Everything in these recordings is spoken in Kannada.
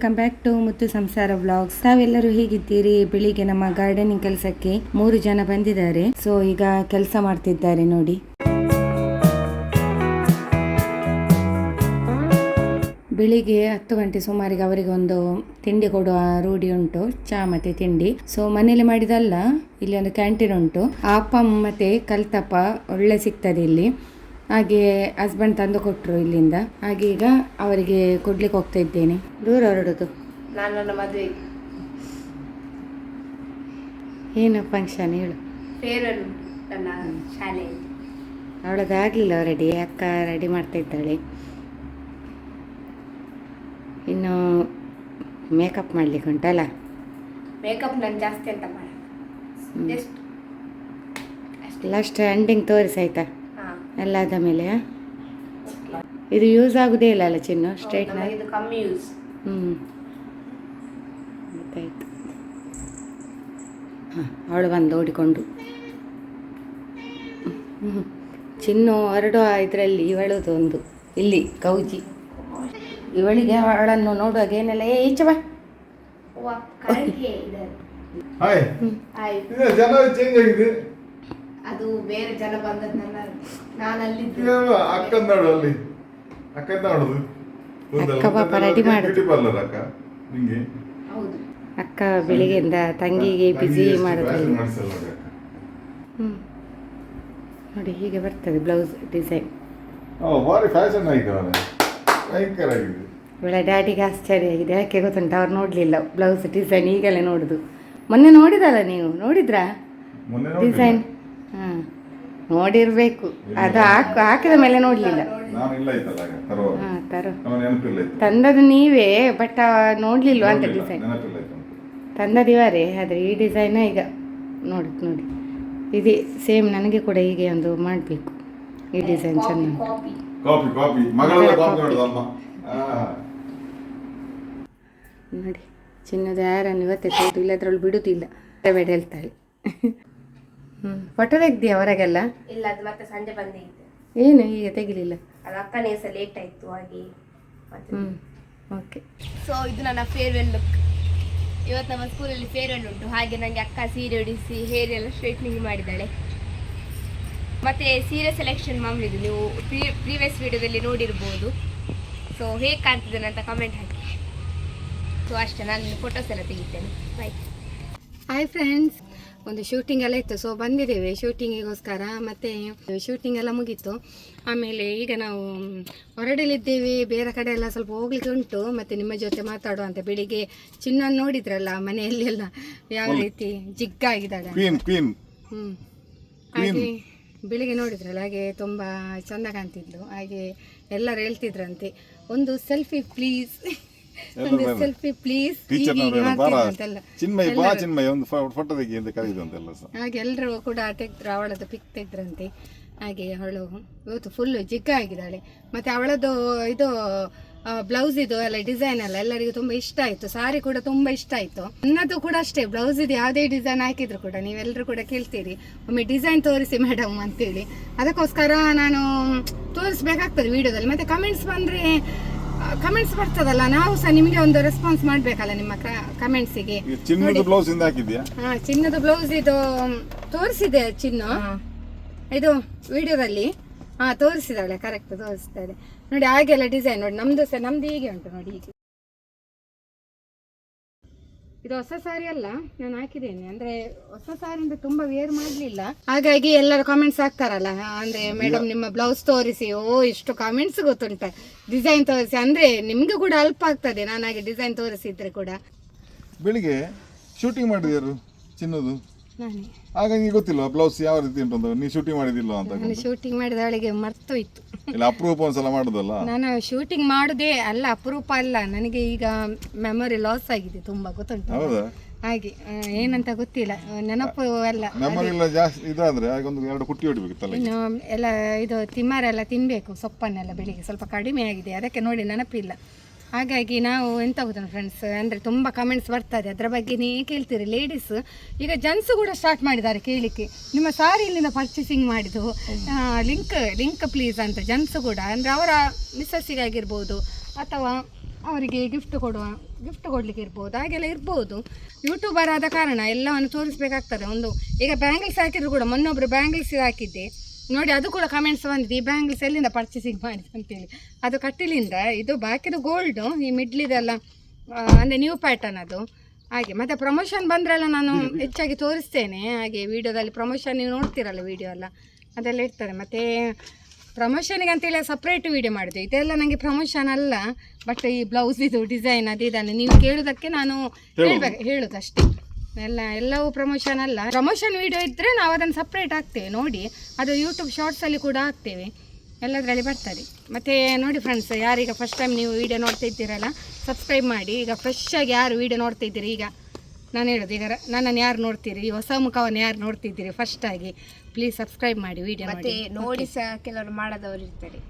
ವೆಲ್ಕಮ್ ಬ್ಯಾಕ್ ಟು ಮುತ್ತು ಸಂಸಾರ ವ್ಲಾಗ್ಸ್. ತಾವೆಲ್ಲರೂ ಹೇಗಿದ್ದೀರಿ? ಬೆಳಿಗ್ಗೆ ನಮ್ಮ ಗಾರ್ಡನಿಂಗ್ ಕೆಲಸಕ್ಕೆ 3 ಜನ ಬಂದಿದ್ದಾರೆ. ಸೊ ಈಗ ಕೆಲಸ ಮಾಡ್ತಿದ್ದಾರೆ ನೋಡಿ. ಬೆಳಿಗ್ಗೆ 10 ಗಂಟೆ ಸುಮಾರಿಗೆ ಅವರಿಗೆ ಒಂದು ತಿಂಡಿ ಕೊಡುವ ರೂಢಿ ಉಂಟು, ಚಾ ಮತ್ತೆ ತಿಂಡಿ. ಸೊ ಮನೇಲಿ ಮಾಡಿದಲ್ಲ, ಇಲ್ಲಿ ಒಂದು ಕ್ಯಾಂಟೀನ್ ಉಂಟು. ಅಪ್ಪ ಮತ್ತೆ ಕಲ್ತಪ್ಪ ಒಳ್ಳೆ ಸಿಗ್ತದೆ ಇಲ್ಲಿ. ಹಾಗೆ ಹಸ್ಬೆಂಡ್ ತಂದು ಕೊಟ್ಟರು ಇಲ್ಲಿಂದ. ಹಾಗೆ ಈಗ ಅವರಿಗೆ ಕೊಡ್ಲಿಕ್ಕೆ ಹೋಗ್ತಾ ಇದ್ದೇನೆ. ದೂರ ಹೊರಡೋದು. ನಾನು ನನ್ನ ಮದುವೆ ಏನು ಫಂಕ್ಷನ್ ಹೇಳು? ಫೇರ್ವೆಲ್ ನನ್ನ ಶಾಲೆಯಲ್ಲಿ. ಅವಳದಾಗಲಿಲ್ಲ ರೆಡಿ, ಅಕ್ಕ ರೆಡಿ ಮಾಡ್ತಾ ಇದ್ದಾಳೆ. ಇನ್ನು ಮೇಕಪ್ ಮಾಡಲಿಕ್ಕೆ ಉಂಟಲ್ಲ. ಮೇಕಪ್ ನಾನು ಜಾಸ್ತಿ ಅಂತ ಮಾಡ ಜಸ್ಟ್ ಲಾಸ್ಟ್ ಎಂಡಿಂಗ್ ತೋರಿಸಿ ಆಯ್ತಾ? ಎಲ್ಲ ಆದ ಮೇಲೆ ಇದು ಯೂಸ್ ಆಗುದೇ ಇಲ್ಲ ಅಲ್ಲ ಚಿನ್ನು? ಸ್ಟ್ರೈಟ್ನರ್ ಇದು ಕಮ್ಮಿ ಯೂಸ್. ಗೊತ್ತಾಯ್ತು. ಅವಳು ಬಂದು ಓಡಿಕೊಂಡು. ಚಿನ್ನು ಹೊರಡುವ ಇದರಲ್ಲಿ ಇವಳದು ಒಂದು ಇಲ್ಲಿ ಕೌಜಿ. ಇವಳಿಗೆ ಅವಳನ್ನು ನೋಡುವಾಗ ಏನೆಲ್ಲ ಈಚೆ ಬಾ. ಅದು ಬೇರೆ ಜನ ಬಂದದ್ನಲ್ಲ, ನಾನು ಅಲ್ಲಿದ್ದೆ. ಅಕ್ಕ ಪಾಪ ರೆಡಿ ಮಾಡುದು. ಹೌದು, ಅಕ್ಕ ಬೆಳಿಗ್ಗೆಯಿಂದ ತಂಗಿಗೆ ಬಿಸಿ ಮಾಡೋದ್ರಲ್ಲಿ. ನೋಡಿ ಹೀಗೆ ಬರ್ತದೆ ಬ್ಲೌಸ್ ಡಿಸೈನ್. ಇವಳ ಡ್ಯಾಡಿಗೆ ಆಶ್ಚರ್ಯ ಆಗಿದೆ. ಯಾಕೆ ಗೊತ್ತುಂಟು? ಅವ್ರು ನೋಡಲಿಲ್ಲ ಬ್ಲೌಸ್ ಡಿಸೈನ್, ಈಗಲೇ ನೋಡುದು. ಮೊನ್ನೆ ನೋಡಿದಲ್ಲ ನೀವು? ನೋಡಿದ್ರಾ ಡಿಸೈನ್? ಹಾಂ, ನೋಡಿರ್ಬೇಕು. ಅದು ಹಾಕಿದ ಮೇಲೆ ನೋಡಲಿಲ್ಲ. ಹಾಂ, ತಂದದ್ದು ನೀವೇ, ಬಟ್ ನೋಡಲಿಲ್ವ ಅಂತ ಡಿಸೈನ್. ತಂದದ್ದು ಇವರೇ, ಆದರೆ ಈ ಡಿಸೈನ ಈಗ ನೋಡಿ ಇದೇ ಸೇಮ್. ನನಗೆ ಕೂಡ ಹೀಗೆ ಒಂದು ಮಾಡಬೇಕು. ಈ ಡಿಸೈನ್ ಚೆನ್ನಾಗಿ. ನೋಡಿ ಚಿನ್ನದ ಯಾರನ್ನು ಇವತ್ತೇ ತೋದು, ಇಲ್ಲದ್ರಲ್ಲಿ ಬಿಡುವುದಿಲ್ಲ. ಬೇಡ ಹೇಳ್ತಾಳೆ. ಫೋಟೋ ತೆಗ್ದಿಯಾ ಹೊರಗೆಲ್ಲ? ಇಲ್ಲ, ಅದು ಮತ್ತೆ ಸಂಜೆ ಬಂದಿದ್ದೆ. ಏನು ಈಗ ತೆಗಿಲಿಲ್ಲ? ಅದು ಅಕ್ಕನೇ ಸಹ ಲೇಟ್ ಆಯಿತು ಹಾಗೆ. ಓಕೆ. ಸೊ ಇದು ನನ್ನ ಫೇರ್ವೆಲ್ ಲುಕ್. ಇವತ್ತು ನಮ್ಮ ಸ್ಕೂಲಲ್ಲಿ ಫೇರ್ವೆಲ್ ಉಂಟು. ಹಾಗೆ ನನಗೆ ಅಕ್ಕ ಸೀರೆ ಉಡಿಸಿ ಹೇರ್ ಎಲ್ಲ ಸ್ಟ್ರೈಟ್ನಿಂಗ್ ಮಾಡಿದ್ದಾಳೆ. ಮತ್ತು ಸೀರೆ ಸೆಲೆಕ್ಷನ್ ಮಾಮೂಲಿದು, ನೀವು ಪ್ರೀವಿಯಸ್ ವಿಡಿಯೋದಲ್ಲಿ ನೋಡಿರ್ಬೋದು. ಸೊ ಹೇಗೆ ಕಾಣ್ತಿದ್ದೇನೆ ಅಂತ ಕಮೆಂಟ್ ಹಾಕಿ. ಸೊ ಅಷ್ಟೇ, ನಾನು ಫೋಟೋಸ್ ಎಲ್ಲ ತೆಗಿದ್ದೇನೆ. ಬಾಯ್. ಹಾಯ್ ಫ್ರೆಂಡ್ಸ್, ಒಂದು ಶೂಟಿಂಗ್ ಎಲ್ಲ ಇತ್ತು. ಸೊ ಬಂದಿದ್ದೇವೆ ಶೂಟಿಂಗಿಗೋಸ್ಕರ. ಮತ್ತು ಶೂಟಿಂಗ್ ಎಲ್ಲ ಮುಗೀತು. ಆಮೇಲೆ ಈಗ ನಾವು ಹೊರಡಲಿದ್ದೇವೆ. ಬೇರೆ ಕಡೆ ಎಲ್ಲ ಸ್ವಲ್ಪ ಹೋಗ್ಲಿಕ್ಕೆ ಉಂಟು. ಮತ್ತು ನಿಮ್ಮ ಜೊತೆ ಮಾತಾಡುವ ಅಂತ. ಬೆಳಿಗ್ಗೆ ಚಿನ್ನನ್ನು ನೋಡಿದ್ರಲ್ಲ ಮನೆಯಲ್ಲಿ ಎಲ್ಲ ಯಾವ ರೀತಿ ಜಿಗ್ಗಾಗಿದ್ದಾಳೆ. ಹಾಗೆ ಬೆಳಿಗ್ಗೆ ನೋಡಿದ್ರಲ್ಲ, ಹಾಗೆ ತುಂಬ ಚೆಂದ ಕಾಣ್ತಿದ್ಲು. ಹಾಗೆ ಎಲ್ಲರೂ ಹೇಳ್ತಿದ್ರಂತೆ, ಒಂದು ಸೆಲ್ಫಿ ಪ್ಲೀಸ್, ಒಂದು ಸೆಲ್ಫಿ ಪ್ಲೀಸ್. ಹಾಗೆ ಎಲ್ಲರೂ ಕೂಡ ತೆಗ್ದ್ರು, ಅವಳದ್ದು ಪಿಕ್ ತೆಗ್ದ್ರಂತೆ. ಹಾಗೆ ಅವಳು ಇವತ್ತು ಫುಲ್ಲು ಜಿಗ್ಗ ಆಗಿದ್ದಾಳೆ. ಮತ್ತು ಅವಳದ್ದು ಇದು ಬ್ಲೌಸ್ ಇದು ಎಲ್ಲ ಡಿಸೈನ್ ಎಲ್ಲ ಎಲ್ಲರಿಗೂ ತುಂಬ ಇಷ್ಟ ಆಯಿತು. ಸಾರಿ ಕೂಡ ತುಂಬ ಇಷ್ಟ ಆಯಿತು. ನನ್ನದು ಕೂಡ ಅಷ್ಟೇ. ಬ್ಲೌಸ್ ಇದು ಯಾವುದೇ ಡಿಸೈನ್ ಹಾಕಿದ್ರು ಕೂಡ ನೀವೆಲ್ಲರೂ ಕೂಡ ಕೇಳ್ತೀರಿ, ಒಮ್ಮೆ ಡಿಸೈನ್ ತೋರಿಸಿ ಮೇಡಮ್ ಅಂತೇಳಿ. ಅದಕ್ಕೋಸ್ಕರ ನಾನು ತೋರಿಸ್ಬೇಕಾಗ್ತದೆ ವಿಡಿಯೋದಲ್ಲಿ. ಮತ್ತು ಕಮೆಂಟ್ಸ್ ಬರ್ತದಲ್ಲ, ನಾವು ಸಹ ನಿಮಗೆ ಒಂದು ರೆಸ್ಪಾನ್ಸ್ ಮಾಡಬೇಕಲ್ಲ ನಿಮ್ಮ ಕಮೆಂಟ್ಸಿಗೆ. ಚಿನ್ನದ ಬ್ಲೌಸ್ ಇದು ತೋರಿಸಿದೆ ಚಿನ್ನು, ಇದು ವಿಡಿಯೋದಲ್ಲಿ. ತೋರಿಸಿದಾಳೆ, ಕರೆಕ್ಟ್ ತೋರಿಸ್ತಾಳೆ ನೋಡಿ. ಹಾಗೆಲ್ಲ ಡಿಸೈನ್ ನೋಡಿ. ನಮ್ದು ಹೀಗೆ ಉಂಟು ನೋಡಿ. ಹೀಗೆ ಇದು ಹೊಸ ಸಾರಿ ಅಲ್ಲ, ನಾನು ಹಾಕಿದ್ದೇನೆ. ಅಂದ್ರೆ ಹೊಸ ಸಾರಿ ಅಂದ್ರೆ ತುಂಬಾ ವೇರ್ ಮಾಡಲಿಲ್ಲ. ಹಾಗಾಗಿ ಎಲ್ಲರೂ ಕಾಮೆಂಟ್ಸ್ ಹಾಕ್ತಾರಲ್ಲ, ಅಂದ್ರೆ ಮೇಡಮ್ ನಿಮ್ಮ ಬ್ಲೌಸ್ ತೋರಿಸಿ. ಇಷ್ಟು ಕಾಮೆಂಟ್ಸ್ ಗೊತ್ತುಂಟ. ಡಿಸೈನ್ ತೋರಿಸಿ ಅಂದ್ರೆ ನಿಮ್ಗೆ ಕೂಡ ಅಲ್ಪ ಆಗ್ತದೆ. ನಾನು ಹಾಗೆ ಡಿಸೈನ್ ತೋರಿಸಿದ್ರೆ ಕೂಡ. ಬೆಳಿಗ್ಗೆ ಶೂಟಿಂಗ್ ಮಾಡಿದ್ರು ಚಿನ್ನದು, ಹಾಗಾಗಿ ಗೊತ್ತಿಲ್ಲ ಬ್ಲೌಸ್ ಯಾವ ರೀತಿ ಉಂಟು ಅಂತ. ನೀವು ಶೂಟಿಂಗ್ ಮಾಡಿದಿಲ್ಲ ಅಂತ? ನಾನು ಶೂಟಿಂಗ್ ಮಾಡಿದ ಅವಳಿಗೆ ಮರ್ತೋಯ್ತು. ಇಲ್ಲ, ಅಪರೂಪ ಒಂದ್ಸಲ ಮಾಡುದಲ್ಲ. ನಾನು ಶೂಟಿಂಗ್ ಮಾಡುದೇ ಅಲ್ಲ, ಅಪರೂಪ ಅಲ್ಲ. ನನಗೆ ಈಗ ಮೆಮೊರಿ ಲಾಸ್ ಆಗಿದೆ ತುಂಬಾ, ಗೊತ್ತುಂಟು. ಹೌದಾ? ಹಾಗೆ ಏನಂತ ಗೊತ್ತಿಲ್ಲ, ನೆನಪು ಎಲ್ಲ. ಮೆಮೊರಿ ಎಲ್ಲ ಜಾಸ್ತಿ ಇದಾದ್ರೆ ಒಂದು 2 ಕುಟ್ಟಿ ಹೊಡಿಬೇಕಿತ್ತಲ್ಲ. ಇನ್ನು ಎಲ್ಲ ಇದು ತಿಮ್ಮರೆಲ್ಲ ತಿನ್ಬೇಕು, ಸೊಪ್ಪನ್ನೆಲ್ಲ ಬೆಳಿಗ್ಗೆ ಸ್ವಲ್ಪ ಕಡಿಮೆ ಆಗಿದೆ, ಅದಕ್ಕೆ ನೋಡಿ ನೆನಪಿಲ್ಲ. ಹಾಗಾಗಿ ನಾವು ಎಂತ ಗೊತ್ತಾ ಫ್ರೆಂಡ್ಸ್, ಅಂದರೆ ತುಂಬ ಕಮೆಂಟ್ಸ್ ಬರ್ತದೆ ಅದರ ಬಗ್ಗೆನೇ ಕೇಳ್ತೀರಿ ಲೇಡೀಸ್. ಈಗ ಜೆಂಟ್ಸ್ ಕೂಡ ಸ್ಟಾರ್ಟ್ ಮಾಡಿದ್ದಾರೆ ಕೇಳಲಿಕ್ಕೆ, ನಿಮ್ಮ ಸಾರಿ ಇಲ್ಲಿಂದ ಪರ್ಚೇಸಿಂಗ್ ಮಾಡಿದ್ದು ಲಿಂಕ್ ಪ್ಲೀಸ್ ಅಂತ. ಜೆಂಟ್ಸ್ ಕೂಡ ಅಂದರೆ ಅವರ ಮಿಸ್ಸಸ್ಸಿಗಾಗಿರ್ಬೋದು ಅಥವಾ ಅವರಿಗೆ ಗಿಫ್ಟ್ ಕೊಡುವ ಗಿಫ್ಟ್ ಕೊಡ್ಲಿಕ್ಕೆ ಇರ್ಬೋದು, ಹಾಗೆಲ್ಲ ಇರ್ಬೋದು. ಯೂಟ್ಯೂಬರ್ ಆದ ಕಾರಣ ಎಲ್ಲವನ್ನು ತೋರಿಸ್ಬೇಕಾಗ್ತದೆ. ಒಂದು ಈಗ ಬ್ಯಾಂಗಲ್ಸ್ ಹಾಕಿದ್ರು ಕೂಡ, ಮೊನ್ನೊಬ್ರು ಬ್ಯಾಂಗಲ್ಸ್ ಹಾಕಿದ್ದೆ ನೋಡಿ, ಅದು ಕೂಡ ಕಮೆಂಟ್ಸ್ ಬಂದಿದೆ, ಈ ಬ್ಯಾಂಗಲ್ಸ್ ಎಲ್ಲಿಂದ ಪರ್ಚೇಸಿಂಗ್ ಮಾಡಿದೆ ಅಂತೇಳಿ. ಅದು ಕಟ್ಟಿಲಿಂದ, ಇದು ಬಾಕಿದು ಗೋಲ್ಡು, ಈ ಮಿಡ್ಲಿದೆಲ್ಲ ಅಂದರೆ ನ್ಯೂ ಪ್ಯಾಟರ್ನ್ ಅದು. ಹಾಗೆ ಮತ್ತು ಪ್ರಮೋಷನ್ ಬಂದ್ರೆಲ್ಲ ನಾನು ಹೆಚ್ಚಾಗಿ ತೋರಿಸ್ತೇನೆ. ಹಾಗೆ ವೀಡಿಯೋದಲ್ಲಿ ಪ್ರಮೋಷನ್ ನೀವು ನೋಡ್ತೀರಲ್ಲ ವೀಡಿಯೋ ಎಲ್ಲ, ಅದೆಲ್ಲ ಇರ್ತದೆ. ಮತ್ತು ಪ್ರಮೋಷನಿಗೆ ಅಂತೇಳಿ ಸಪ್ರೇಟ್ ವೀಡಿಯೋ ಮಾಡಿದೆ. ಇದೆಲ್ಲ ನನಗೆ ಪ್ರಮೋಷನ್ ಅಲ್ಲ, ಬಟ್ ಈ ಬ್ಲೌಸ್ ಇದು ಡಿಸೈನ್ ಅದು ಇದನ್ನು ನೀವು ಕೇಳೋದಕ್ಕೆ ನಾನು ಹೇಳೋದು ಅಷ್ಟೇ. ಎಲ್ಲವೂ ಪ್ರಮೋಷನ್ ಅಲ್ಲ. ಪ್ರಮೋಷನ್ ವೀಡಿಯೋ ಇದ್ದರೆ ನಾವು ಅದನ್ನು ಸಪ್ರೇಟ್ ಹಾಕ್ತೇವೆ ನೋಡಿ, ಅದು ಯೂಟ್ಯೂಬ್ ಶಾರ್ಟ್ಸಲ್ಲಿ ಕೂಡ ಹಾಕ್ತೇವೆ, ಎಲ್ಲದರಲ್ಲಿ ಬರ್ತದೆ. ಮತ್ತು ನೋಡಿ ಫ್ರೆಂಡ್ಸ್, ಯಾರೀಗ ಫಸ್ಟ್ ಟೈಮ್ ನೀವು ವೀಡಿಯೋ ನೋಡ್ತಾ ಇದ್ದೀರಲ್ಲ, ಸಬ್ಸ್ಕ್ರೈಬ್ ಮಾಡಿ. ಈಗ ಫ್ರೆಶ್ಶಾಗಿ ಯಾರು ವೀಡಿಯೋ ನೋಡ್ತಾ ಇದ್ದೀರಿ, ಈಗ ನಾನು ಹೇಳೋದು, ಈಗ ನನ್ನನ್ನು ಯಾರು ನೋಡ್ತೀರಿ, ಈ ಹೊಸ ಮುಖವನ್ನು ಯಾರು ನೋಡ್ತಿದ್ದೀರಿ ಫಸ್ಟಾಗಿ, ಪ್ಲೀಸ್ ಸಬ್ಸ್ಕ್ರೈಬ್ ಮಾಡಿ. ವೀಡಿಯೋ ಮತ್ತೆ ನೋಡಿ ಸಹ ಕೆಲವರು ಮಾಡದವರು ಇರ್ತಾರೆ,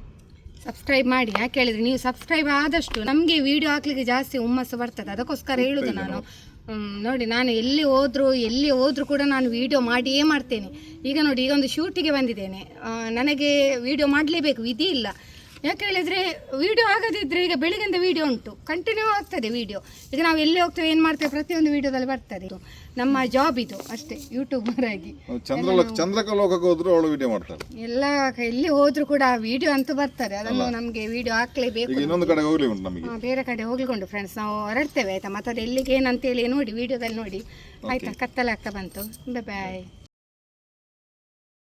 ಸಬ್ಸ್ಕ್ರೈಬ್ ಮಾಡಿ. ಯಾಕೆ ಹೇಳಿದ್ರೆ ನೀವು ಸಬ್ಸ್ಕ್ರೈಬ್ ಆದಷ್ಟು ನಮಗೆ ವೀಡಿಯೋ ಹಾಕ್ಲಿಕ್ಕೆ ಜಾಸ್ತಿ ಹುಮ್ಮಸ್ಸು ಬರ್ತದೆ. ಅದಕ್ಕೋಸ್ಕರ ಹೇಳೋದು ನಾನು. ನೋಡಿ, ನಾನು ಎಲ್ಲಿ ಹೋದರೂ ಕೂಡ ನಾನು ವೀಡಿಯೋ ಮಾಡಿಯೇ ಮಾಡ್ತೇನೆ. ಈಗ ನೋಡಿ, ಈಗ ಒಂದು ಶೂಟಿಗೆ ಬಂದಿದ್ದೇನೆ, ನನಗೆ ವೀಡಿಯೋ ಮಾಡಲೇಬೇಕು, ವಿಧಿ ಇಲ್ಲ. ಯಾಕೆ ಹೇಳಿದರೆ ವೀಡಿಯೋ ಆಗದಿದ್ದರೆ ಈಗ ಬೆಳಿಗ್ಗೆಯಿಂದ ವೀಡಿಯೋ ಉಂಟು, ಕಂಟಿನ್ಯೂ ಆಗ್ತದೆ ವೀಡಿಯೋ. ಈಗ ನಾವು ಎಲ್ಲಿ ಹೋಗ್ತೇವೆ, ಏನು ಮಾಡ್ತೇವೆ, ಪ್ರತಿಯೊಂದು ವೀಡಿಯೋದಲ್ಲಿ ಬರ್ತದೆ. ನಮ್ಮ ಜಾಬ್ ಇದು ಅಷ್ಟೇ, ಯೂಟ್ಯೂಬರ್ ಆಗಿ. ಚಂದ್ರಲೋಕಕ್ಕೆ ಹೋದ್ರು ಅವಳು ವಿಡಿಯೋ ಮಾಡ್ತಾರೆ, ಎಲ್ಲ ಎಲ್ಲಿ ಹೋದರೂ ಕೂಡ ವೀಡಿಯೋ ಅಂತೂ ಬರ್ತದೆ. ಅದನ್ನು ನಮಗೆ ವೀಡಿಯೋ ಹಾಕ್ಲೇಬೇಕು. ಇನ್ನೊಂದು ಕಡೆ ಹೋಗ್ಲಿ ಉಂಟು ನಮಗೆ, ಬೇರೆ ಕಡೆ ಹೋಗ್ಲಿಕೊಂಡು ಫ್ರೆಂಡ್ಸ್ ನಾವು ಹೊರಡ್ತೇವೆ ಆಯಿತಾ. ಮತ್ತೆ ಅದು ಎಲ್ಲಿಗೆ ಏನಂತೇಳಿ ನೋಡಿ ವಿಡಿಯೋದಲ್ಲಿ ನೋಡಿ ಆಯಿತಾ. ಕತ್ತಲೆ ಆಗ್ತಾ ಬಂತು, ಬಾಯ್.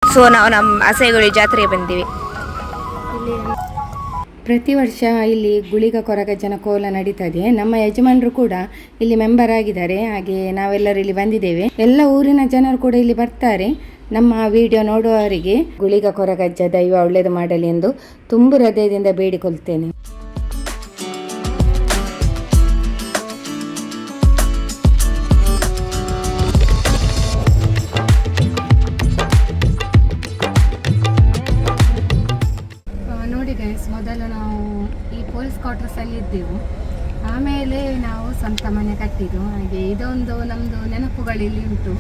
ಸೊ ನಾವು ನಮ್ಮ ಅಸೈಗುಳಿ ಜಾತ್ರೆಗೆ ಬಂದಿವಿ. ಇಲ್ಲಿ ಪ್ರತಿ ವರ್ಷ ಇಲ್ಲಿ ಗುಳಿಗ ಕೊರಗಜ್ಜನ ಕೋಲ ನಡೀತದೆ. ನಮ್ಮ ಯಜಮಾನರು ಕೂಡ ಇಲ್ಲಿ ಮೆಂಬರ್ ಆಗಿದ್ದಾರೆ. ಹಾಗೆ ನಾವೆಲ್ಲರೂ ಇಲ್ಲಿ ಬಂದಿದ್ದೇವೆ. ಎಲ್ಲ ಊರಿನ ಜನರು ಕೂಡ ಇಲ್ಲಿ ಬರ್ತಾರೆ. ನಮ್ಮ ವಿಡಿಯೋ ನೋಡುವವರಿಗೆ ಗುಳಿಗ ಕೊರಗಜ್ಜ ದೈವ ಒಳ್ಳೆಯದು ಮಾಡಲಿ ಎಂದು ತುಂಬು ಹೃದಯದಿಂದ ಬೇಡಿಕೊಳ್ತೇನೆ. ಮೊದಲು ನಾವು ಈ ಪೊಲೀಸ್ ಕ್ವಾರ್ಟರ್ಸಲ್ಲಿ ಇದ್ದೆವು, ಆಮೇಲೆ ನಾವು ಸ್ವಂತ ಮನೆ ಕಟ್ಟಿದ್ದು. ಹಾಗೆ ಇದೊಂದು ನಮ್ಮದು ನೆನಪುಗಳಿಲ್ಲಿ ಉಂಟು.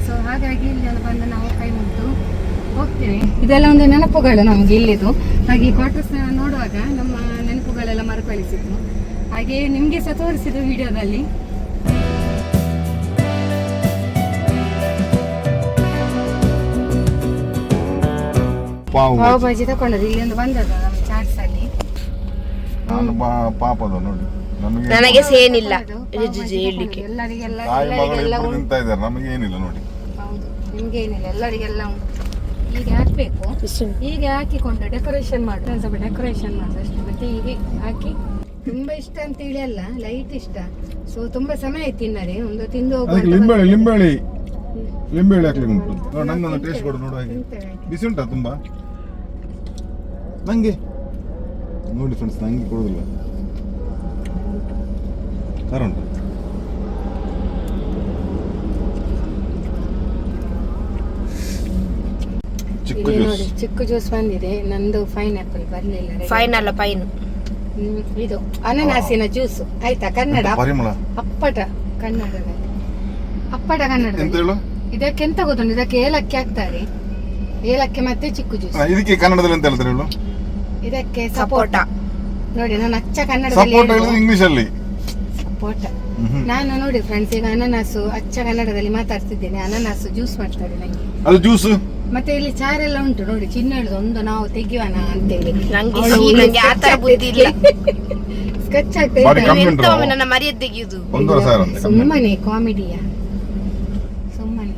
ಸೊ ಹಾಗಾಗಿ ಇಲ್ಲಿ ಬಂದು ನಾವು ಕೈ ಮುಗಿದು ಹೋಗ್ತೇವೆ. ಇದೆಲ್ಲ ಒಂದು ನೆನಪುಗಳು ನಮಗೆ ಇಲ್ಲಿದು. ಹಾಗೆ ಕ್ವಾರ್ಟರ್ಸ್ ನೋಡುವಾಗ ನಮ್ಮ ನೆನಪುಗಳೆಲ್ಲ ಮರುಕಳಿಸಿದ್ದು. ಹಾಗೆ ನಿಮಗೆ ಸಹ ತೋರಿಸಿದ್ದು ವಿಡಿಯೋದಲ್ಲಿ. ಪಾವ್ ಭಾಜಿ ತಗೊಂಡದ್ದು ಇಲ್ಲಿ ಒಂದು ಬಂದದ್ದು ನಮ್ಮ ಚಾಟ್ಸ್ ಅಲ್ಲಿ. ನನಗೆ ಸೇನಿಲ್ಲ ಎಲ್ಲರಿಗೆಲ್ಲ ನಮಗೆ ಏನಿಲ್ಲ ನೋಡಿ. ಹೌದು, ನಿಮ್ಗೆ ಏನಿಲ್ಲ, ಎಲ್ಲರಿಗೆಲ್ಲ ಉಂಟು. ಹೀಗೆ ಹಾಕ್ಬೇಕು, ಹೀಗೆ ಹಾಕಿಕೊಂಡು ಡೆಕೋರೇಷನ್ ಮಾಡಿ, ಸ್ವಲ್ಪ ಡೆಕೋರೇಷನ್ ಮಾಡೋದು ಅಷ್ಟೇ. ಮತ್ತೆ ಹೀಗೆ ಹಾಕಿ ತುಂಬಾ ಇಷ್ಟ ಅಂತೇಳಿ ಅಲ್ಲ, ಲೈಟ್ ಇಷ್ಟ. ಸೊ ತುಂಬಾ ಸಮಯ ಆಯ್ತು ತಿನ್ನದೆ, ಒಂದು ತಿಂದು ಹೋಗುವ. ಲಿಂಬೆಳಿ ಹಾಕ್ಲಿಕ್ಕೆ ಉಂಟು. ನಂಗೊಂದು ಟೇಸ್ಟ್ ಕೊಡು ನೋಡು. ಹಾಗೆ ಬಿಸಿ ಉಂಟಾ ತುಂಬಾ? ನಂಗೆ ನೋಡಿ ಫ್ರೆಂಡ್ಸ್, ನಂಗೆ ಕೊಡೋದಿಲ್ಲ. ಖಾರ ಉಂಟು. ಚಿಕ್ಕ ಜ್ಯೂಸ್ ಬಂದಿದೆ. ನಂದು ಪೈನಾಪಲ್ ಬರ್ಲಿಲ್ಲ. ಪೈನ್ ಇದು ಅನನಾಸಿನ ಜ್ಯೂಸ್ ಆಯ್ತಾ. ಕನ್ನಡ ಅಪ್ಪಟ, ಕನ್ನಡದಲ್ಲಿ ಅಪ್ಪಟ ಕನ್ನಡ. ಇದಕ್ಕೆ ಎಂತ ಗೊತ್ತುಂಟು, ಇದಕ್ಕೆ ಏಲಕ್ಕಿ ಹಾಕ್ತಾರೆ. ಏಲಕ್ಕಿ ಮತ್ತೆ ಚಿಕ್ಕು ಜ್ಯೂಸ್. ಇದಕ್ಕೆ ಕನ್ನಡದಲ್ಲಿ ಎಂತ ಹೇಳ್ತಾರೆ ಹೇಳು? ಇದಕ್ಕೆ ಸಪೋಟ. ನೋಡಿ, ನಾನು ಅಚ್ಚ ಕನ್ನಡದಲ್ಲಿ ಇಂಗ್ಲಿಷ್ ಅಲ್ಲಿ ಸಪೋಟ. ನಾನು ನೋಡಿ ಫ್ರೆಂಡ್ಸ್, ಈಗ ಅನನಾಸು ಅಚ್ಚ ಕನ್ನಡದಲ್ಲಿ ಮಾತಾಡ್ತಿದ್ದೇನೆ. ಅನನಾಸು ಜ್ಯೂಸ್ ಮಾಡ್ತಾರೆ ನಂಗೆ, ಅದು ಜ್ಯೂಸ್. ಮತ್ತೆ ಇಲ್ಲಿ ಚಾರೆಲ್ಲ ಉಂಟು ನೋಡಿ. ಚಿನ್ನ ಹೇಳುದು ಒಂದು ನಾವು ತೆಗಿಯೋಣ ಅಂತೇಳಿ. ನಂಗೆ ಆತರ ಬುದ್ಧಿ ಇಲ್ಲ. ಸ್ಕೆಚ್ ಆಗ್ತದೆ, ನನ್ನ ಮರ್ಯಾದೆ ತೆಗಿಯುದು ಸುಮ್ಮನೆ ಕಾಮಿಡಿಯ, ಸುಮ್ಮನೆ.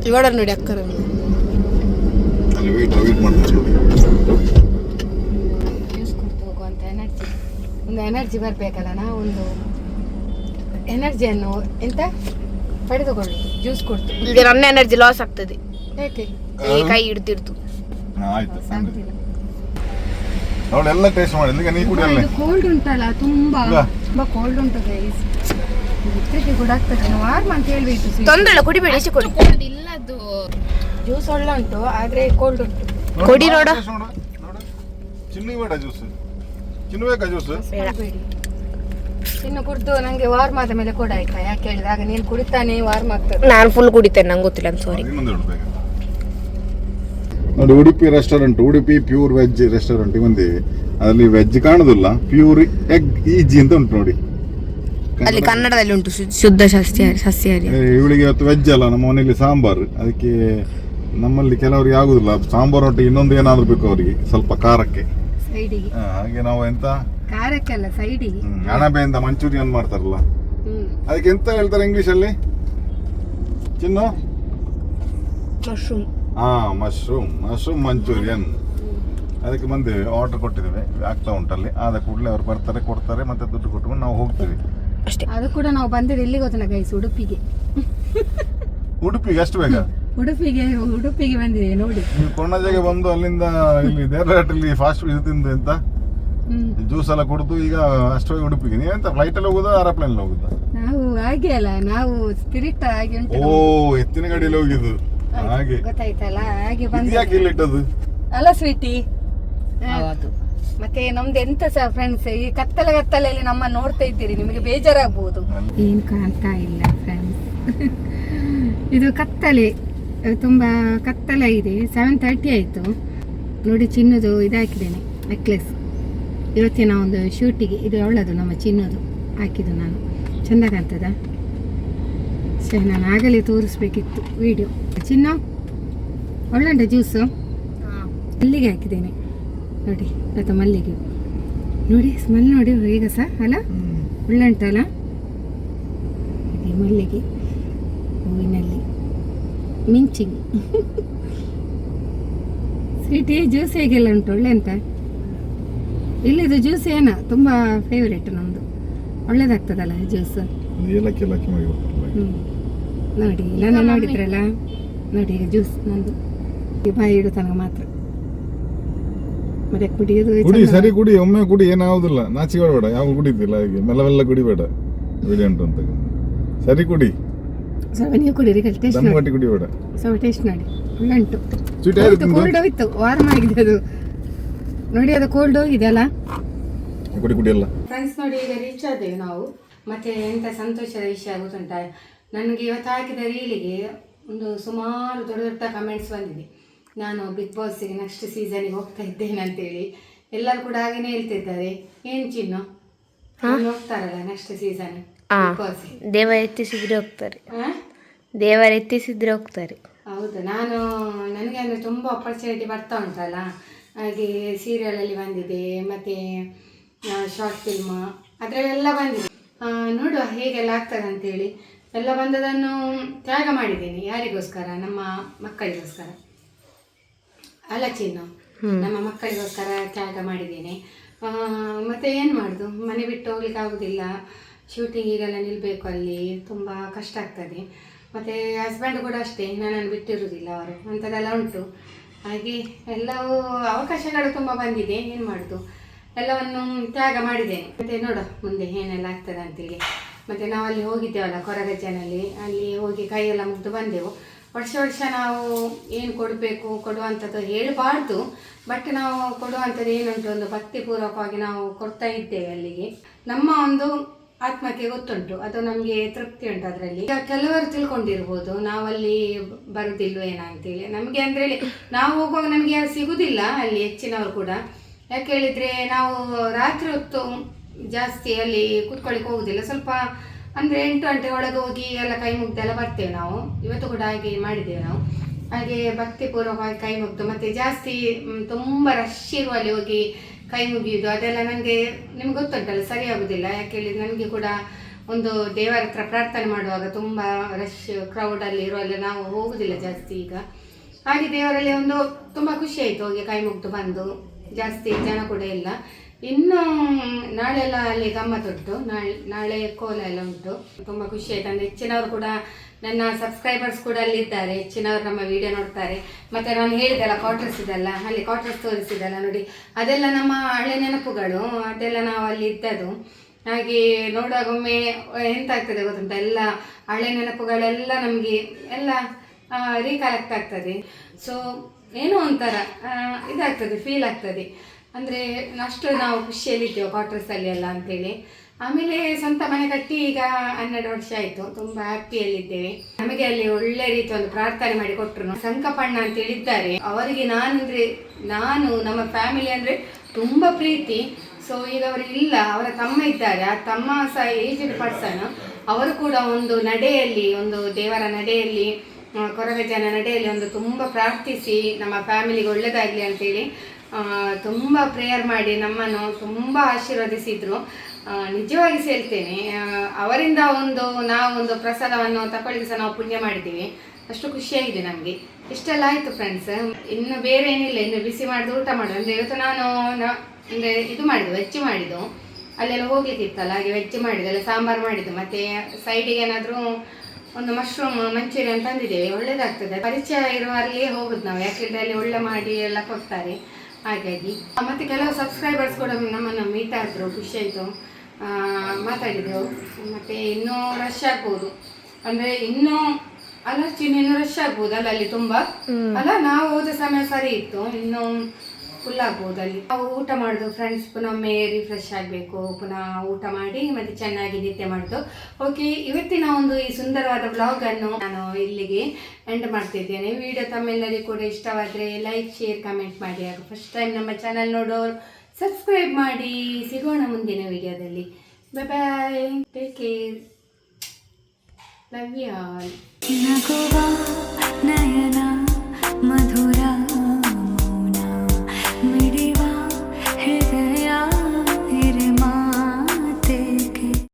ಇವಾಗ ನೋಡಿ ಅಕ್ಕರ ಜ್ಯೂಸ್ ಕೊಡ್ತು ಹೋಗುವಂತ ಎನರ್ಜಿ, ಒಂದು ಎನರ್ಜಿ ಬರ್ಬೇಕಲ್ಲ. ನಾವು ಒಂದು ಎನರ್ಜಿಯನ್ನು ಎಂತ ಪಡೆದುಕೊಳ್ಳುದು ಜ್ಯೂಸ್ ಕೊಡ್ತು. ಈಗ ನನ್ನ ಎನರ್ಜಿ ಲಾಸ್ ಆಗ್ತದೆ. ಯಾಕೆ? ಕೈ ಹಿಡ್ತಿರ್ತು. ಎಲ್ಲ ಟೇಸ್ಟ್ ಮಾಡಿದ್ರೆ ನೀ ಕುಡಿಯಲ್ಲ. ಕೋಲ್ಡ್ ಉಂಟಲ್ಲ, ತುಂಬಾ ಕೋಲ್ಡ್ ಉಂಟು ಗೈಸ್. ಕೂಡ ಆಗ್ತದೆ. ವಾರ್ಮ್ ಅಂತ ಹೇಳ್ಬೇಕು. ತೊಂದ್ರೆ ಇಲ್ಲ, ಕುಡಿಬೇಡಿ. ಇಲ್ಲ, ಅದು ಜ್ಯೂಸ್ ಒಳ್ಳೆ ಉಂಟು, ಆದ್ರೆ ಕೋಲ್ಡ್ ಉಂಟು. ಕೊಡಿ ನೋಡ. ಚಿನ್ನು ಬೇಡ ಜ್ಯೂಸ್, ಚಿನ್ನು ಬೇಕಾ ಜ್ಯೂಸ್? ಬೇಡಿ, ಚಿನ್ನು ಕುಡ್ದು ನಂಗೆ ವಾರ್ಮ್ ಆದ ಮೇಲೆ ಕೂಡ ಆಯ್ತಾ. ಯಾಕೆ ಹೇಳಿದ್ರೆ ಆಗ ನೀನು ಕುಡಿತಾನೆ ವಾರ್ಮ್ ಆಗ್ತದೆ. ನಾನು ಫುಲ್ ಕುಡಿತೇನೆ, ನಂಗೆ ಗೊತ್ತಿಲ್ಲ. ಸಾರಿ. ನೋಡಿ, Udupi restaurant, Udupi pure veg restaurant ಬಂದಿವಿ. ಅದರಲ್ಲಿ ವೆಜ್ ಕಾಣುದಿಲ್ಲ, ಪ್ಯೂರ್ ಎಗ್ ಈಜಿ ಅಂತ ಉಂಟು ನೋಡಿ. ಅಲ್ಲಿ ಕನ್ನಡದಲ್ಲಿ ಉಂಟು ಶುದ್ಧ ಸಸ್ಯಾಹಾರಿ. ಇವಳಿಗೆ ಇವತ್ತು ವೆಜ್ ಅಲ್ಲ, ನಮ್ಮ ಮನೆಯಲ್ಲಿ ಸಾಂಬಾರು, ಅದಕ್ಕೆ ನಮ್ಮಲ್ಲಿ ಕೆಲವರಿಗೆ ಆಗುದಿಲ್ಲ ಸಾಂಬಾರು ಒಟ್ಟಿಗೆ ಇನ್ನೊಂದು ಏನಾದ್ರು ಬೇಕು ಅವರಿಗೆ ಸ್ವಲ್ಪ ಖಾರಕ್ಕೆ. ಹಾಗೆ ನಾವು ಎಂತ ಖಾರಕ್ಕಲ್ಲ ಸೈಡಿಗೆ ಅಣಬೆ ಅಂತ ಮಂಚೂರಿಯನ್ ಮಾಡ್ತಾರಲ್ಲ, ಅದಕ್ಕೆ ಎಂತ ಹೇಳ್ತಾರೆ ಇಂಗ್ಲಿಷ್ ಅಲ್ಲಿ ಚಿನ್ನು? ಮಶ್ರೂಮ್. Mushroom manchurian. ಅದಕ್ಕೆ ಬಂದೇವೆ, ಆರ್ಡರ್ ಕೊಟ್ಟಿದ್ದೇವೆ, ಆಗ್ತಾ ಉಂಟಲ್ಲಿ. ಆದ ಕೂಡಲೇ ಅವ್ರು ಬರ್ತಾರೆ, ಕೊಡ್ತಾರೆ, ಮತ್ತೆ ದುಡ್ಡು ಕೊಟ್ಕೊಂಡು ನಾವು ಹೋಗ್ತೇವೆ ಅಷ್ಟೇ. ಅದು ಕೂಡ ನಾವು ಬಂದಿದ್ದು ಎಲ್ಲಿ ಗೊತ್ತಿಲ್ಲ ಗೈಸ್, ಉಡುಪಿಗೆ. ಉಡುಪಿಗೆ ಅಷ್ಟು ಬೇಗ? ಉಡುಪಿಗೆ ಬಂದಿದೆ ನೋಡಿ. ನೀವು ಕೊಣಜೆಗೆ ಬಂದು ಅಲ್ಲಿಂದ ಇಲ್ಲಿ ದೇವರಹಟ್ಟಿಲಿ ಫಾಸ್ಟ್ ಫುಡ್ ತಿಂದು ಎಂತ ಜ್ಯೂಸ್ ಎಲ್ಲ ಕುಡಿದು ಈಗ ಅಷ್ಟು ಬೇಗ ಉಡುಪಿಗೆ. ನೀವೆಂತ ಫ್ಲೈಟ್ ಅಲ್ಲಿ ಹೋಗುದಾ ಏರೋಪ್ಲೇನ್ ಹೋಗುದಾ? ನಾವು ಹಾಗೆ ಅಲ್ಲ, ನಾವು ಸ್ಪಿರಿಟ್ ಆಗಿ ಉಂಟು. ಓ, ಎತ್ತಿನ ಗಾಡಿಯಲ್ಲಿ ಹೋಗಿದ್ದು ಹಾಗೆ ಗೊತ್ತಾಯ್ತಲ್ಲ, ಹಾಗೆ ಬಂದ. ಯಾಕೆ ಇಲ್ಲಿ ಇಟ್ಟದ್ದು ಅಲ್ಲ ಸ್ವೀಟಿ. ಮತ್ತೆ ನಮ್ದು ಎಂತ ಸಹ ಫ್ರೆಂಡ್ಸ್, ಈ ಕತ್ತಲೆಯಲ್ಲಿ ನಮ್ಮ ನೋಡ್ತಾ ಇದ್ದೀರಿ, ನಿಮಗೆ ಬೇಜಾರಾಗಬಹುದು. ಏನ್ ಕಾಣ್ತಾ ಇಲ್ಲ ಫ್ರೆಂಡ್ಸ್. ಇದು ಕತ್ತಲೆ, ತುಂಬಾ ಕತ್ತಲೆ ಇದೆ. 7:30 ಆಯ್ತು ನೋಡಿ. ಚಿನ್ನದು ಇದು ಹಾಕಿದ್ದೇನೆ, ನೆಕ್ಲೆಸ್. ಇವತ್ತಿನ ಒಂದು ಶೂಟಿಗೆ ಇದು ಒಳ್ಳೆದು, ನಮ್ಮ ಚಿನ್ನದು ಹಾಕಿದ್ದು ನಾನು. ಚಂದ ಕಾಣ್ತದ? ಸರಿ, ನಾನು ಆಗಲೇ ತೋರಿಸ್ಬೇಕಿತ್ತು ವಿಡಿಯೋ. ಚಿನ್ನ ಒಳ್ಳೆಂಟ ಜ್ಯೂಸು ಮಲ್ಲಿಗೆ ಹಾಕಿದ್ದೇನೆ ನೋಡಿ, ಅಥವಾ ಮಲ್ಲಿಗೆ ನೋಡಿ, ಸ್ಮೆಲ್ ನೋಡಿ ಈಗ ಸಹ ಅಲ್ಲ, ಒಳ್ಳೆಂಟಲ್ಲ ಮಲ್ಲಿಗೆ ಹೂವಿನಲ್ಲಿ ಮಿಂಚಿಂಗ್. ಸ್ವೀಟಿ ಜ್ಯೂಸ್ ಹೇಗೆಲ್ಲ ಉಂಟು? ಒಳ್ಳೆ ಅಂತ ಇಲ್ಲಿದು ಜ್ಯೂಸ್ ಏನ ತುಂಬ ಫೇವ್ರೇಟ್ ನಮ್ಮದು, ಒಳ್ಳೇದಾಗ್ತದಲ್ಲ ಜ್ಯೂಸ್. ನೋಡಿ ನಾನು ನೋಡಿದ್ರಲ್ಲ, ನೋಡಿ ಈಗ ಜ್ಯೂಸ್ ನಂದು ಬಾಯಿ ಇಡು ತನಕ ಮಾತ್ರ. ಮತ್ತೆ ಕುಡಿಯೋದು ಸರಿ, ಕುಡಿ, ಒಮ್ಮೆ ಕುಡಿ, ಏನಾಗುದಿಲ್ಲ, ನಾಚಿಕೆ ಬೇಡ, ಯಾವ ಕುಡಿತಿಲ್ಲ ಹಾಗೆ ಮೆಲ್ಲ ಕುಡಿಬೇಡ, ವಿಡಿಯೋ ಉಂಟು ಅಂತ. ಸರಿ ಕುಡಿ, ಸ್ವಲ್ಪ ನೀವು ಕುಡೀರಿ, ಟೇಸ್ಟ್ ನೋಡಿ, ಕುಡಿಬೇಡ, ಸ್ವಲ್ಪ ಟೇಸ್ಟ್ ನೋಡಿ. ಒಳ್ಳೆ ಉಂಟು. ಕೋಲ್ಡ್ ಹೋಗಿತ್ತು, ವಾರ್ಮ್ ಆಗಿದೆ ಅದು ನೋಡಿ, ಅದು ಕೋಲ್ಡ್ ಹೋಗಿದೆ ಅಲ್ಲ. ಕುಡಿಯಲ್ಲ ಫ್ರೆಂಡ್ಸ್ ನೋಡಿ, ಈಗ ರೀಚ್ ಆದೇವೆ ನಾವು. ಮತ್ತೆ ಎಂತ ಸಂತೋಷದ ವಿಷಯ ಗೊತ್ತುಂಟ, ನನಗೆ ಇವತ್ತು ಹಾಕಿದ ರೀಲಿಗೆ ಒಂದು ಸುಮಾರು ದೊಡ್ಡ ದೊಡ್ಡ ಕಮೆಂಟ್ಸ್ ಬಂದಿದೆ. ನಾನು ಬಿಗ್ ಬಾಸ್ಗೆ ನೆಕ್ಸ್ಟ್ ಸೀಸನ್ಗೆ ಹೋಗ್ತಾ ಇದ್ದೇನೆ ಅಂತೇಳಿ ಎಲ್ಲರೂ ಕೂಡ ಹಾಗೇನೆ ಹೇಳ್ತಿದ್ದಾರೆ. ಏನು ಚಿನ್ನು, ಹೋಗ್ತಾರಲ್ಲ ನೆಕ್ಸ್ಟ್ ಸೀಸನ್ ಬಿಗ್ ಬಾಸ್? ದೇವರ ಎತ್ತಿಸಿದ್ರೆ ಹೋಗ್ತಾರೆ. ಹೌದು, ನನಗೆ ಅಂದರೆ ತುಂಬ ಆಪರ್ಚುನಿಟಿ ಬರ್ತಾ ಉಂಟಲ್ಲ. ಹಾಗೆ ಸೀರಿಯಲಲ್ಲಿ ಬಂದಿದೆ, ಮತ್ತು ಶಾರ್ಟ್ ಫಿಲ್ಮ್ ಅದರಲ್ಲೆಲ್ಲ ಬಂದಿದೆ. ನೋಡುವ ಹೇಗೆಲ್ಲ ಆಗ್ತದೆ ಅಂತೇಳಿ. ಎಲ್ಲ ಬಂದದನ್ನು ತ್ಯಾಗ ಮಾಡಿದ್ದೀನಿ. ಯಾರಿಗೋಸ್ಕರ? ನಮ್ಮ ಮಕ್ಕಳಿಗೋಸ್ಕರ ಅಲ್ಲ ಚಿನ್ನು, ನಮ್ಮ ಮಕ್ಕಳಿಗೋಸ್ಕರ ತ್ಯಾಗ ಮಾಡಿದ್ದೀನಿ. ಮತ್ತು ಏನು ಮಾಡೋದು, ಮನೆ ಬಿಟ್ಟು ಹೋಗ್ಲಿಕ್ಕೆ ಆಗೋದಿಲ್ಲ. ಶೂಟಿಂಗಿಗೆಲ್ಲ ನಿಲ್ಲಬೇಕು, ಅಲ್ಲಿ ತುಂಬ ಕಷ್ಟ ಆಗ್ತದೆ. ಮತ್ತು ಹಸ್ಬೆಂಡ್ ಕೂಡ ಅಷ್ಟೇ, ನನ್ನನ್ನು ಬಿಟ್ಟಿರುವುದಿಲ್ಲ ಅವರು, ಅಂಥದ್ದೆಲ್ಲ ಉಂಟು. ಹಾಗೆ ಎಲ್ಲವೂ ಅವಕಾಶಗಳು ತುಂಬ ಬಂದಿದೆ, ಏನು ಮಾಡೋದು, ಎಲ್ಲವನ್ನು ತ್ಯಾಗ ಮಾಡಿದ್ದೇನೆ. ಮತ್ತು ನೋಡು ಮುಂದೆ ಏನೆಲ್ಲ ಆಗ್ತದೆ ಅಂತೇಳಿ. ಮತ್ತು ನಾವು ಅಲ್ಲಿ ಹೋಗಿದ್ದೇವಲ್ಲ ಕೊರಗಜ್ಜನಲ್ಲಿ, ಅಲ್ಲಿ ಹೋಗಿ ಕೈಯೆಲ್ಲ ಮುಗ್ದು ಬಂದೆವು. ವರ್ಷ ನಾವು ಏನು ಕೊಡುವಂಥದ್ದು ಹೇಳಬಾರ್ದು, ಬಟ್ ನಾವು ಕೊಡುವಂಥದ್ದು ಏನುಂಟು, ಒಂದು ಭಕ್ತಿಪೂರ್ವಕವಾಗಿ ನಾವು ಕೊಡ್ತಾ ಇದ್ದೇವೆ ಅಲ್ಲಿಗೆ. ನಮ್ಮ ಒಂದು ಆತ್ಮಕ್ಕೆ ಗೊತ್ತುಂಟು, ಅದು ನಮಗೆ ತೃಪ್ತಿ ಉಂಟು ಅದರಲ್ಲಿ. ಈಗ ಕೆಲವರು ತಿಳ್ಕೊಂಡಿರ್ಬೋದು ನಾವಲ್ಲಿ ಬರುವುದಿಲ್ವೇನ ಅಂತೇಳಿ. ನಮಗೆ ಅಂದರೆ ನಾವು ಹೋಗುವಾಗ ನಮಗೆ ಯಾರು ಸಿಗುವುದಿಲ್ಲ ಅಲ್ಲಿ, ಹೆಚ್ಚಿನವರು ಕೂಡ. ಯಾಕೆ ಹೇಳಿದರೆ ನಾವು ರಾತ್ರಿ ಹೊತ್ತು ಜಾಸ್ತಿ ಅಲ್ಲಿ ಕೂತ್ಕೊಳ್ಳಿಕ್ಕೆ ಹೋಗುದಿಲ್ಲ. ಸ್ವಲ್ಪ ಅಂದರೆ 8 ಗಂಟೆ ಒಳಗೆ ಹೋಗಿ ಎಲ್ಲ ಕೈ ಮುಗ್ದೆಲ್ಲ ಬರ್ತೇವೆ ನಾವು. ಇವತ್ತು ಕೂಡ ಹಾಗೆ ಮಾಡಿದ್ದೇವೆ ನಾವು. ಹಾಗೆ ಭಕ್ತಿಪೂರ್ವಕವಾಗಿ ಕೈ ಮುಗ್ದು, ಮತ್ತು ಜಾಸ್ತಿ ತುಂಬ ರಶ್ ಇರುವಲ್ಲಿ ಹೋಗಿ ಕೈ ಮುಗಿಯುವುದು ಅದೆಲ್ಲ ನನಗೆ, ನಿಮ್ಗೆ ಗೊತ್ತುಂಟಲ್ಲ, ಸರಿ ಆಗೋದಿಲ್ಲ. ಯಾಕೆ ಹೇಳಿದ್ರೆ ನನಗೆ ಕೂಡ ಒಂದು ದೇವರ ಹತ್ರ ಪ್ರಾರ್ಥನೆ ಮಾಡುವಾಗ ತುಂಬ ರಶ್ ಕ್ರೌಡಲ್ಲಿ ಇರುವಲ್ಲಿ ನಾವು ಹೋಗುದಿಲ್ಲ ಜಾಸ್ತಿ ಈಗ. ಹಾಗೆ ದೇವರಲ್ಲಿ ಒಂದು ತುಂಬ ಖುಷಿ ಆಯಿತು ಹೋಗಿ ಕೈ ಮುಗ್ದು ಬಂದು. ಜಾಸ್ತಿ ಜನ ಕೂಡ ಇಲ್ಲ. ಇನ್ನು ನಾಳೆಲ್ಲ ಅಲ್ಲಿ ಗಮ್ಮತ್ತುಂಟು, ನಾಳೆ ಕೋಲ ಎಲ್ಲ ಉಂಟು. ತುಂಬ ಖುಷಿ ಆಯ್ತು. ಅಂದರೆ ಹೆಚ್ಚಿನವರು ಕೂಡ ನನ್ನ ಸಬ್ಸ್ಕ್ರೈಬರ್ಸ್ ಕೂಡ ಅಲ್ಲಿದ್ದಾರೆ, ಹೆಚ್ಚಿನವರು ನಮ್ಮ ವಿಡಿಯೋ ನೋಡ್ತಾರೆ. ಮತ್ತು ನಾನು ಹೇಳಿದೆಲ್ಲ ಕ್ವಾರ್ಟರ್ಸ್ ಇದೆಲ್ಲ, ಅಲ್ಲಿ ಕ್ವಾರ್ಟರ್ಸ್ ತೋರಿಸಿದೆಲ್ಲ ನೋಡಿ, ಅದೆಲ್ಲ ನಮ್ಮ ಹಳೆ ನೆನಪುಗಳು, ಅದೆಲ್ಲ ನಾವು ಅಲ್ಲಿ ಇದ್ದದ್ದು. ಹಾಗೆ ನೋಡುವಾಗ ಒಮ್ಮೆ ಎಂತ ಆಗ್ತದೆ ಗೊತ್ತುಂಟ, ಎಲ್ಲ ಹಳೆ ನೆನಪುಗಳೆಲ್ಲ ನಮಗೆ ಎಲ್ಲ ರೀಕಲೆಕ್ಟ್ ಆಗ್ತದೆ. ಸೊ ಏನೋ ಒಂಥರ ಇದಾಗ್ತದೆ, ಫೀಲ್ ಆಗ್ತದೆ. ಅಂದರೆ ಅಷ್ಟು ನಾವು ಖುಷಿಯಲ್ಲಿದ್ದೇವೆ ಕ್ವಾರ್ಟರ್ಸಲ್ಲಿ ಎಲ್ಲ ಅಂತೇಳಿ. ಆಮೇಲೆ ಸ್ವಂತ ಮನೆ ಕಟ್ಟಿ ಈಗ 12 ವರ್ಷ ಆಯಿತು. ತುಂಬ ಹ್ಯಾಪಿಯಲ್ಲಿದ್ದೇವೆ. ನಮಗೆ ಅಲ್ಲಿ ಒಳ್ಳೆ ರೀತಿ ಒಂದು ಪ್ರಾರ್ಥನೆ ಮಾಡಿ ಕೊಟ್ಟರು. ಸಂಕಪಣ್ಣ ಅಂತ ಹೇಳಿದ್ದಾರೆ ಅವರಿಗೆ. ನಾನು ನಮ್ಮ ಫ್ಯಾಮಿಲಿ ಅಂದರೆ ತುಂಬ ಪ್ರೀತಿ. ಸೊ ಈಗ ಅವರು ಇಲ್ಲ, ಅವರ ತಮ್ಮ ಇದ್ದಾರೆ. ಆ ತಮ್ಮ ಸಹ ಏಜ್ಡ್ ಪರ್ಸನ್. ಅವರು ಕೂಡ ಒಂದು ನಡೆಯಲ್ಲಿ, ಒಂದು ದೇವರ ನಡೆಯಲ್ಲಿ, ಕೊರಗಜ್ಜನ ನಡೆಯಲ್ಲಿ ಒಂದು ತುಂಬ ಪ್ರಾರ್ಥಿಸಿ ನಮ್ಮ ಫ್ಯಾಮಿಲಿಗೆ ಒಳ್ಳೆಯದಾಗಲಿ ಅಂತೇಳಿ ತುಂಬ ಪ್ರೇಯರ್ ಮಾಡಿ ನಮ್ಮನ್ನು ತುಂಬ ಆಶೀರ್ವದಿಸಿದರು. ನಿಜವಾಗಿ ಹೇಳ್ತೇನೆ, ಅವರಿಂದ ನಾವೊಂದು ಪ್ರಸಾದವನ್ನು ತಗೊಳ್ಳಿಕ್ಕೆ ಸಹ ನಾವು ಪುಣ್ಯ ಮಾಡಿದ್ದೀವಿ. ಅಷ್ಟು ಖುಷಿಯಾಗಿದೆ ನಮಗೆ. ಇಷ್ಟೆಲ್ಲ ಆಯಿತು ಫ್ರೆಂಡ್ಸ್. ಇನ್ನು ಬೇರೆ ಏನಿಲ್ಲ, ಇನ್ನು ಬಿಸಿ ಮಾಡಿದ್ದು ಊಟ ಮಾಡೋದು. ಅಂದರೆ ಇವತ್ತು ನಾನು ಅಂದರೆ ಇದು ಮಾಡಿದ್ದು, ವೆಜ್ ಮಾಡಿದ್ದು. ಅಲ್ಲೆಲ್ಲ ಹೋಗ್ಲಿಕ್ಕೆ ಇತ್ತಲ್ಲ, ಹಾಗೆ ವೆಜ್ ಮಾಡಿದ್ದು, ಅಲ್ಲ ಸಾಂಬಾರು ಮಾಡಿದ್ದು. ಮತ್ತು ಸೈಡಿಗೆ ಏನಾದರೂ ಒಂದು ಮಶ್ರೂಮ್ ಮಂಚೂರಿಯನ್ ತಂದಿದ್ದೇವೆ, ಒಳ್ಳೇದಾಗ್ತದೆ. ಪರಿಚಯ ಇರುವಲ್ಲಿಯೇ ಹೋಗುದು ನಾವು, ಯಾಕೆಂದರೆ ಅಲ್ಲಿ ಒಳ್ಳೆ ಮಾಡಿ ಎಲ್ಲ ಕೊಡ್ತಾರೆ. ಹಾಗಾಗಿ ಮತ್ತು ಕೆಲವು ಸಬ್ಸ್ಕ್ರೈಬರ್ಸ್ ಕೂಡ ನಮ್ಮನ್ನು ಮೀಟ್ ಆದರು, ಖುಷಿಯಾಯಿತು, ಮಾತಾಡಿದೆವು. ಮತ್ತು ಇನ್ನೂ ರಶ್ ಆಗ್ಬೋದು, ಅಂದರೆ ಇನ್ನೂ ಅಲ್ಲ ಇನ್ನೂ ರಶ್ ಆಗ್ಬೋದು ಅಲ್ಲ, ಅಲ್ಲಿ ತುಂಬ ಅಲ್ಲ. ನಾವು ಹೋದ ಸಮಯ ಸರಿ ಇತ್ತು, ಇನ್ನೂ ಫುಲ್ ಆಗ್ಬೋದು ಅಲ್ಲಿ. ನಾವು ಊಟ ಮಾಡೋದು ಫ್ರೆಂಡ್ಸ್, ಪುನೊಮ್ಮೆ ರಿಫ್ರೆಶ್ ಆಗಬೇಕು, ಪುನಃ ಊಟ ಮಾಡಿ ಮತ್ತೆ ಚೆನ್ನಾಗಿ ನಿದ್ದೆ ಮಾಡೋದು. ಓಕೆ, ಇವತ್ತಿನ ಒಂದು ಈ ಸುಂದರವಾದ ವ್ಲಾಗನ್ನು ನಾನು ಇಲ್ಲಿಗೆ ಎಂಡ್ ಮಾಡ್ತಿದ್ದೇನೆ. ವಿಡಿಯೋ ತಮ್ಮೆಲ್ಲರಿಗೂ ಕೂಡ ಇಷ್ಟವಾದರೆ ಲೈಕ್, ಶೇರ್, ಕಮೆಂಟ್ ಮಾಡಿ. ಹಾಗೂ ಫಸ್ಟ್ ಟೈಮ್ ನಮ್ಮ ಚಾನಲ್ ನೋಡೋರು ಸಬ್ಸ್ಕ್ರೈಬ್ ಮಾಡಿ. ಸಿಗೋಣ ಮುಂದಿನ ವಿಡಿಯೋದಲ್ಲಿ. Bye, take care, love you all.